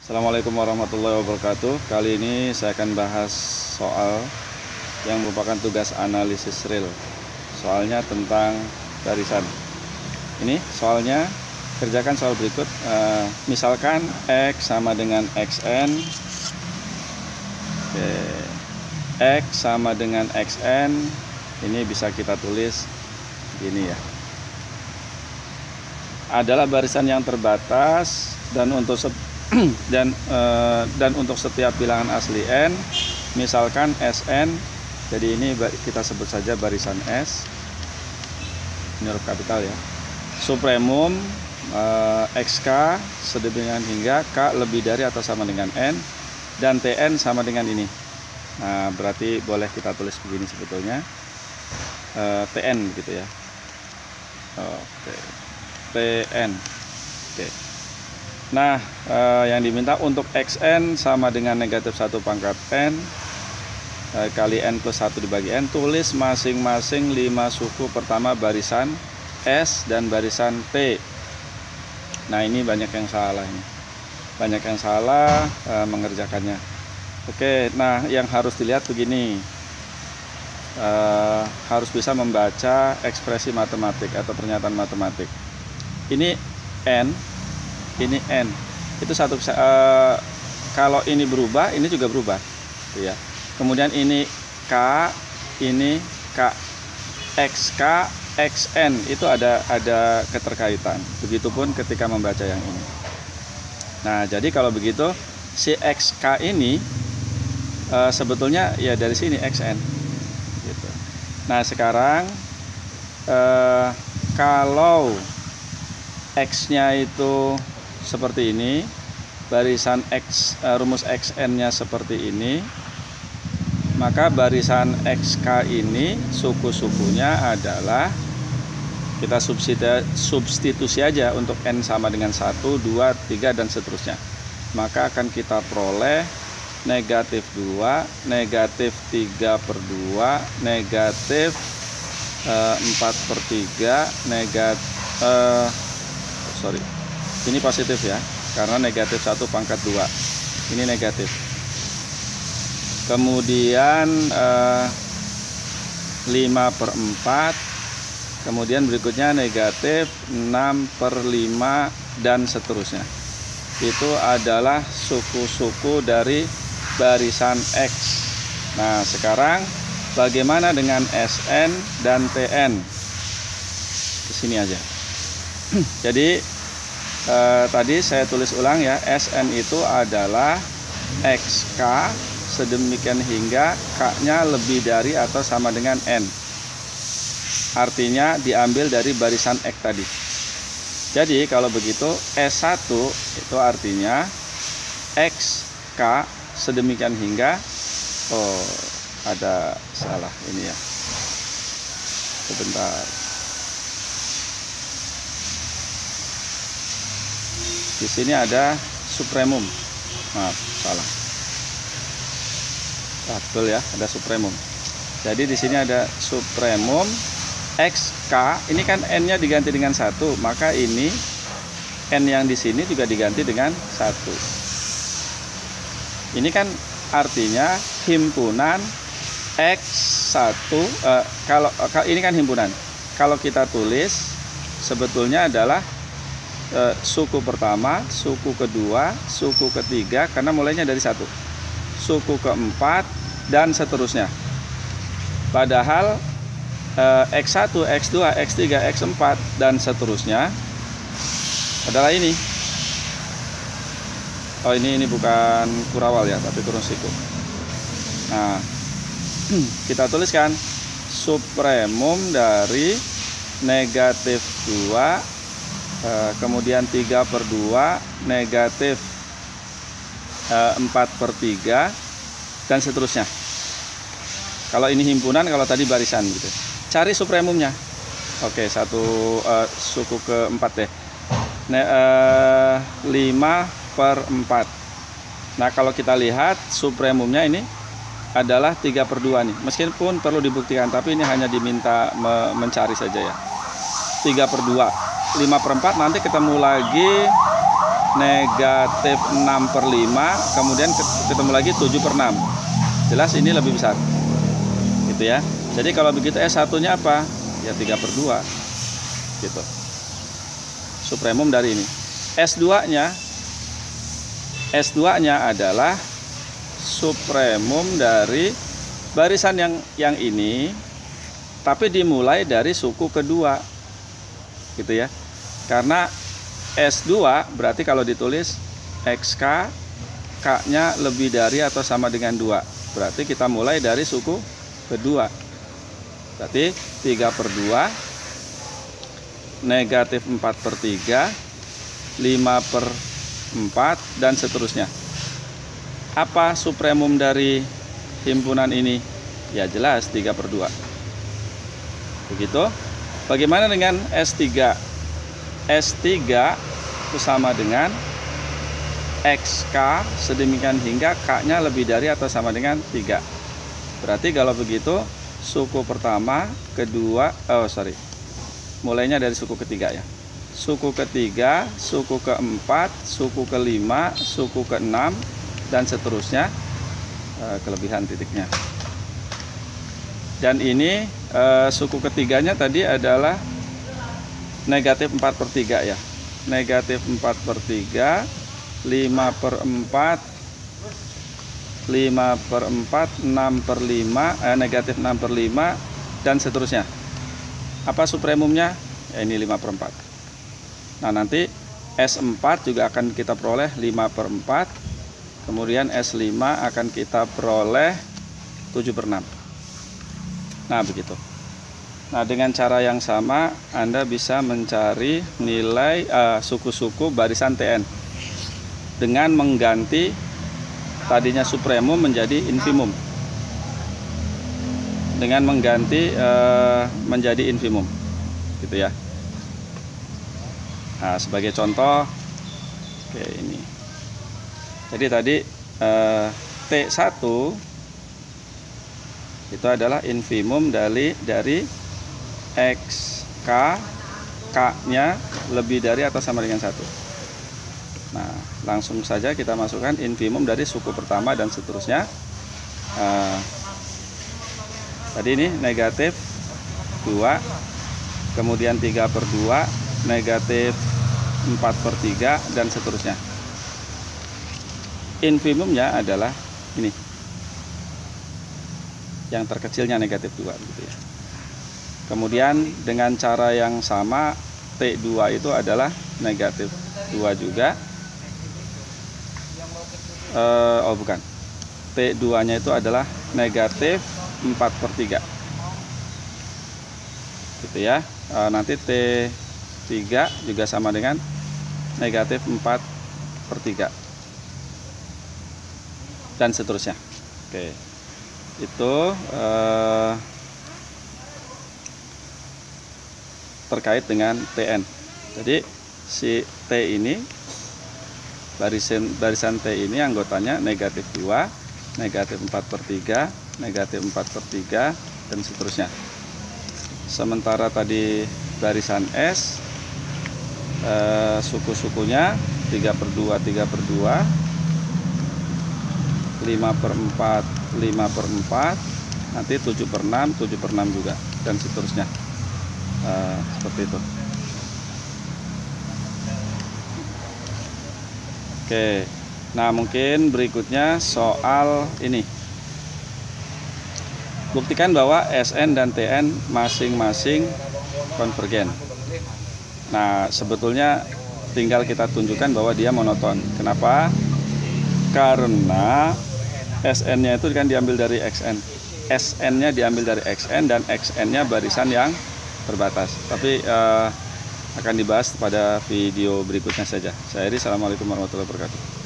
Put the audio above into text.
Assalamualaikum warahmatullahi wabarakatuh. Kali ini saya akan bahas soal yang merupakan tugas analisis real. Soalnya tentang barisan. Ini soalnya, kerjakan soal berikut. Misalkan X sama dengan XN. Oke. X sama dengan XN. Ini bisa kita tulis gini ya. Adalah barisan yang terbatas dan untuk setiap bilangan asli n, misalkan Sn, jadi ini kita sebut saja barisan S, ini huruf kapital ya. Supremum XK sedemikian hingga K lebih dari atau sama dengan N, dan Tn sama dengan ini. Nah, berarti boleh kita tulis begini sebetulnya, Tn gitu ya. Oke. Tn. Oke. Nah, yang diminta untuk Xn sama dengan negatif 1 pangkat N kali N plus 1 dibagi N. Tulis masing-masing 5 suku pertama barisan S dan barisan T. Nah, ini banyak yang salah ini. Banyak yang salah mengerjakannya. Oke, nah yang harus dilihat begini. Harus bisa membaca ekspresi matematik atau pernyataan matematik. Ini N, ini N, itu satu. Kalau ini berubah, ini juga berubah, ya. Kemudian ini K, ini K, XK, XN itu ada keterkaitan. Begitupun ketika membaca yang ini. Nah, jadi kalau begitu si XK ini sebetulnya ya dari sini XN. Gitu. Nah, sekarang kalau X-nya itu seperti ini, barisan X, rumus XN-nya seperti ini, maka barisan XK ini suku-sukunya adalah, kita substitusi aja untuk N sama dengan 1, 2, 3 dan seterusnya. Maka akan kita peroleh negatif 2, negatif 3/2, negatif 4/3, ini positif ya, karena negatif 1 pangkat 2, ini negatif. Kemudian 5/4, kemudian berikutnya negatif 6/5 dan seterusnya. Itu adalah suku-suku dari barisan X. Nah, sekarang bagaimana dengan Sn dan Tn? Di sini aja. Jadi tadi saya tulis ulang ya, Sn itu adalah XK sedemikian hingga K-nya lebih dari atau sama dengan N. Artinya diambil dari barisan X tadi. Jadi kalau begitu S1 itu artinya XK sedemikian hingga, oh ada salah ini ya. Sebentar. Di sini ada supremum. Maaf, salah. Betul ya, ada supremum. Jadi di sini ada supremum XK. Ini kan N-nya diganti dengan 1, maka ini N yang di sini juga diganti dengan 1. Ini kan artinya himpunan X1. Kalau ini kan himpunan. Kalau kita tulis sebetulnya adalah suku pertama, suku kedua, suku ketiga, karena mulainya dari 1, suku keempat dan seterusnya. Padahal X1, X2, X3, X4 dan seterusnya adalah ini. Oh, ini bukan kurawal ya, tapi kurung siku. Nah, kita tuliskan supremum dari negatif 2, kemudian 3/2, negatif 4/3 dan seterusnya. Kalau ini himpunan, kalau tadi barisan gitu. Cari supremumnya. Oke, suku keempat deh. 5/4. Nah, kalau kita lihat supremumnya ini adalah 3/2 nih. Meskipun perlu dibuktikan, tapi ini hanya diminta mencari saja ya. 3/2. 5/4 nanti ketemu lagi negatif 6/5, kemudian ketemu lagi 7/6. Jelas ini lebih besar, gitu ya. Jadi kalau begitu S1-nya apa? Ya 3/2, gitu. Supremum dari ini. S2-nya adalah supremum dari barisan yang ini, tapi dimulai dari suku kedua, gitu ya. Karena S2 berarti kalau ditulis XK, K-nya lebih dari atau sama dengan 2. Berarti kita mulai dari suku kedua. Berarti 3/2, negatif 4/3, 5/4, dan seterusnya. Apa supremum dari himpunan ini? Ya jelas 3/2. Begitu. Bagaimana dengan S3? S3 itu sama dengan XK sedemikian hingga K-nya lebih dari atau sama dengan 3. Berarti kalau begitu suku pertama, kedua, mulainya dari suku ketiga ya. Suku ketiga, suku keempat, suku kelima, suku keenam, dan seterusnya, kelebihan titiknya. Dan ini suku ketiganya tadi adalah negatif 4/3 ya. Negatif 4/3, 5/4, 5/4, 6/5, negatif 6/5, dan seterusnya. Apa supremumnya? Ya, ini 5/4. Nah, nanti S4 juga akan kita peroleh 5/4. Kemudian S5 akan kita peroleh 7/6. Nah, begitu. Nah, dengan cara yang sama Anda bisa mencari nilai suku-suku barisan TN dengan mengganti tadinya supremum menjadi infimum. Dengan mengganti menjadi infimum, gitu ya. Nah, sebagai contoh, oke, ini. Jadi tadi T1 itu adalah infimum dari XK, K-nya lebih dari atau sama dengan 1. Nah, langsung saja kita masukkan infimum dari suku pertama dan seterusnya. Tadi ini negatif 2, kemudian 3/2, negatif 4/3, dan seterusnya. Infimumnya adalah ini, yang terkecilnya negatif 2, gitu ya. Kemudian dengan cara yang sama T2 itu adalah negatif 2 juga. Bukan. T2-nya itu adalah negatif 4/3. Gitu ya. Nanti T3 juga sama dengan negatif 4/3. Dan seterusnya. Oke. Itu terkait dengan TN. Jadi si T ini, barisan T ini anggotanya negatif 2, negatif 4/3, negatif 4/3, dan seterusnya. Sementara tadi barisan S, suku-sukunya 3/2, 3/2, 5/4, 5/4, nanti 7/6, 7/6 juga, dan seterusnya. Seperti itu. Oke, nah mungkin berikutnya soal ini. Buktikan bahwa SN dan TN masing-masing konvergen. Nah, sebetulnya tinggal kita tunjukkan bahwa dia monoton. Kenapa? Karena SN-nya itu kan diambil dari XN. SN-nya diambil dari XN dan XN-nya barisan yang terbatas. Tapi akan dibahas pada video berikutnya saja. Saya Eri, assalamualaikum warahmatullahi wabarakatuh.